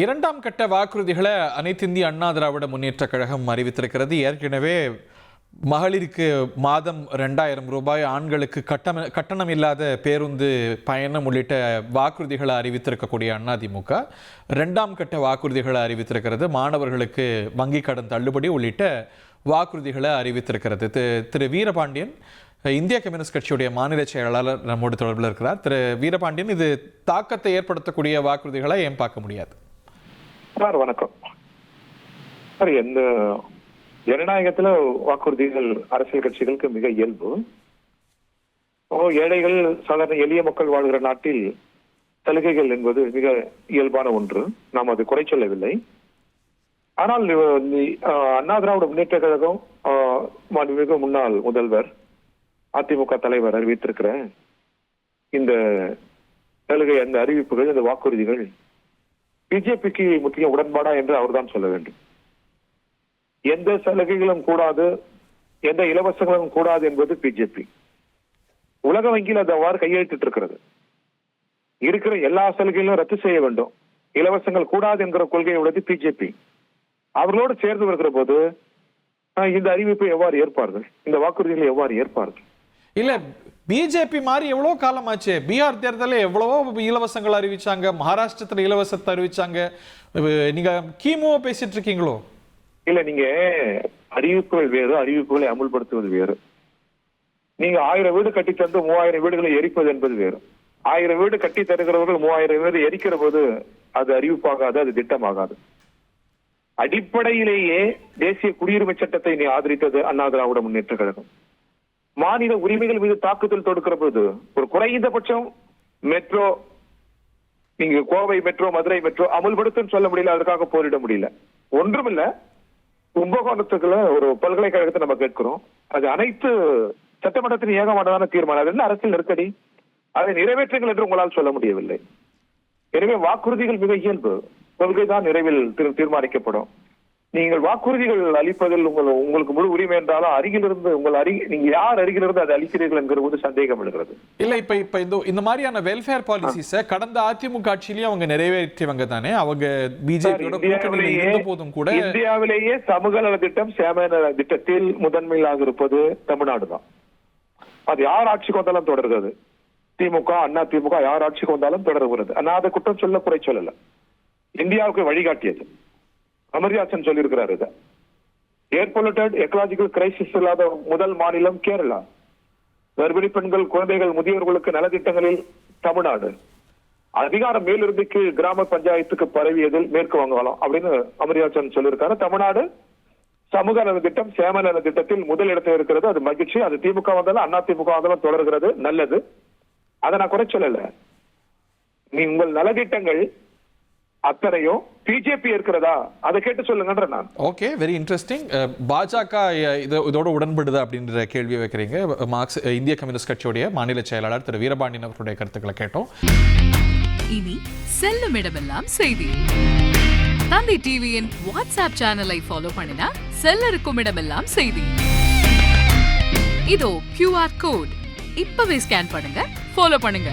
இரண்டாம் கட்ட வாக்குறுதிகளை அனைத்து இந்திய அண்ணா திராவிட முன்னேற்ற கழகம் அறிவித்திருக்கிறது. ஏற்கனவே மகளிருக்கு மாதம் 2000 ரூபாய், ஆண்களுக்கு கட்டணம் இல்லாத பேருந்து பயணம் உள்ளிட்ட வாக்குறுதிகளை அறிவித்திருக்கக்கூடிய அதிமுக இரண்டாம் கட்ட வாக்குறுதிகளை அறிவித்திருக்கிறது. மாணவர்களுக்கு வங்கி கடன் தள்ளுபடி உள்ளிட்ட வாக்குறுதிகளை அறிவித்திருக்கிறது. திரு வீரபாண்டியன், இந்திய கம்யூனிஸ்ட் கட்சியுடைய மாநில செயலாளர் நம்மோடு தொடர்பில் இருக்கிறார். திரு வீரபாண்டியன், இது தாக்கத்தை ஏற்படுத்தக்கூடிய வாக்குறுதிகளை ஏன் பார்க்க முடியாது? சார் வணக்கம் சார். எந்த ஜனநாயகத்துல வாக்குறுதிகள் அரசியல் கட்சிகளுக்கு மிக இயல்பு. ஏழைகள், சாதாரண எளிய மக்கள் வாழ்கிற நாட்டில் சலுகைகள் என்பது மிக இயல்பான ஒன்று. நாம் அது குறை சொல்லவில்லை. ஆனால் அண்ணா திராவிட முன்னேற்ற கழகம் மிக முன்னாள் முதல்வர் அதிமுக தலைவர் அறிவித்திருக்கிற இந்த சலுகை, அந்த அறிவிப்புகள், இந்த வாக்குறுதிகள் பிஜேபிக்கு முக்கிய உடன்பாடா என்று அவர்தான் சொல்ல வேண்டும். எந்த சலுகைகளும் கூடாது, எந்த இலவசங்களும் கூடாது என்பது பிஜேபி. உலக வங்கியில் அது அவ்வாறு கையெழுத்திட்டு இருக்கிறது. இருக்கிற எல்லா சலுகைகளும் ரத்து செய்ய வேண்டும், இலவசங்கள் கூடாது என்கிற கொள்கையை உள்ளது பிஜேபி. அவர்களோடு சேர்ந்து வருகிற போது இந்த அறிவிப்பை எவ்வாறு ஏற்பார்கள், இந்த வாக்குறுதிகளை எவ்வாறு ஏற்பார்கள்? இல்ல, பிஜேபி மாதிரி எவ்வளவு காலமாச்சு. பீகார் தேர்தலில் எவ்வளவோ இலவசங்கள் அறிவிச்சாங்க, மகாராஷ்டிரத்துல இலவசத்தை அறிவிச்சாங்க. நீங்க கிமுவை பேசிட்டு இருக்கீங்களோ? இல்ல, நீங்க அறிவிப்புகள் வேறு, அறிவிப்புகளை அமுல்படுத்துவது வேறு. நீங்க 1000 வீடு கட்டி தந்து 3000 வீடுகளை எரிப்பது என்பது வேறு. 1000 வீடு கட்டி தருகிறவர்கள் 3000 வீடு எரிக்கிற போது அது அறிவிப்பாகாது, அது திட்டமாகாது. அடிப்படையிலேயே தேசிய குடியுரிமை சட்டத்தை நீ ஆதரித்தது அண்ணா திராவிட முன்னேற்ற கழகம். மாநில உரிமைகள் மீது தாக்குதல் தொடுக்கிற போது ஒரு குறைந்தபட்சம் மெட்ரோ, நீங்க கோவை மெட்ரோ, மதுரை மெட்ரோ அமுல்படுத்தும் சொல்ல முடியல, அதற்காக போரிட முடியல. ஒன்றுமில்ல, கும்பகோணத்துக்குள்ள ஒரு பல்கலைக்கழகத்தை நம்ம கேட்கிறோம். அது அனைத்து சட்டமன்றத்தின் ஏகமானதான தீர்மானம். அது என்ன அரசியல் நெருக்கடி? அதை நிறைவேற்றுங்கள் என்று உங்களால் சொல்ல முடியவில்லை. எனவே வாக்குறுதிகள் மிக இயல்பு, கொள்கைதான் நிறைவில் தீர்மானிக்கப்படும். நீங்கள் வாக்குறுதிகள் அளிப்பதில் உங்களுக்கு முழு உரிமை என்றாலும் அருகிலிருந்து நீங்க யார் அருகிலிருந்து அதை அளிக்கிறீர்கள் என்கிற போது சந்தேகம் எழுகிறது. இல்ல, இப்ப இந்த மாதிரியான வெல்ஃபேர் பாலிசிஸ கடந்த அதிமுக ஆட்சியிலேயே அவங்க நிறைவேற்றியவங்க தானே. அவங்க பிஜேபியோட கூட்டணியில் இருந்த போதும் கூட இந்தியாவிலேயே சமூக நல திட்டம், சேம நல திட்டத்தில் முதன்மையாக இருப்பது தமிழ்நாடு தான். அது யார் ஆட்சிக்கு வந்தாலும் தொடர்கிறது. திமுக, அண்ணா திமுக யார் ஆட்சிக்கு வந்தாலும் தொடர்கிறது. நான் அதை குற்றம் சொல்ல, குறை சொல்லல. இந்தியாவுக்கு வழிகாட்டியது. அமர்யாசன் சொல்லியிருக்கிறார். இதை ஏர் பொல்யூட்டட் எக்கலாஜிக்கல் கிரைசிஸ் இல்லாத முதல் மாநிலம் கேரளா. கர்ப்பிணி பெண்கள், குழந்தைகள், முதியோர்களுக்கு நலத்திட்டங்களில் தமிழ்நாடு. அதிகாரம் மேலிருந்துக்கு கிராம பஞ்சாயத்துக்கு பரவியதில் மேற்கு வங்காளம் அப்படின்னு அமர்யாசன் சொல்லியிருக்காரு. தமிழ்நாடு சமூக நல திட்டம், சேம நல திட்டத்தில் முதல் இடத்தில் இருக்கிறது. அது மகிழ்ச்சி. அது திமுக வந்தாலும் அண்ணா திமுக வந்தாலும் தொடர்கிறது, நல்லது. அதை நான் குறை சொல்லல. நீ உங்கள் நலத்திட்டங்கள் அத்தனையும் பிஜேபி இருக்கிறதா, அதை கேட்டு சொல்லுங்கன்ற நான். Okay, very interesting. பாஜக இதோட உடன்படுதா அப்படின்ற கேள்வியை வைக்கிறீங்க. இந்திய கம்யூனிஸ்ட் கட்சியுடைய மாநில செயலாளர் திரு வீரபாண்டியன் அவருடைய கருத்துக்களை கேட்டோம். இனி செல்லும் இடமெல்லாம் செய்தி. தந்தி டிவியின் வாட்ஸ்அப் சேனலை ஃபாலோ பண்ணினா செல்ல இருக்கும் இடமெல்லாம் செய்தி. இதோ QR கோட், இப்பவே ஸ்கேன் பண்ணுங்க, ஃபாலோ பண்ணுங்க.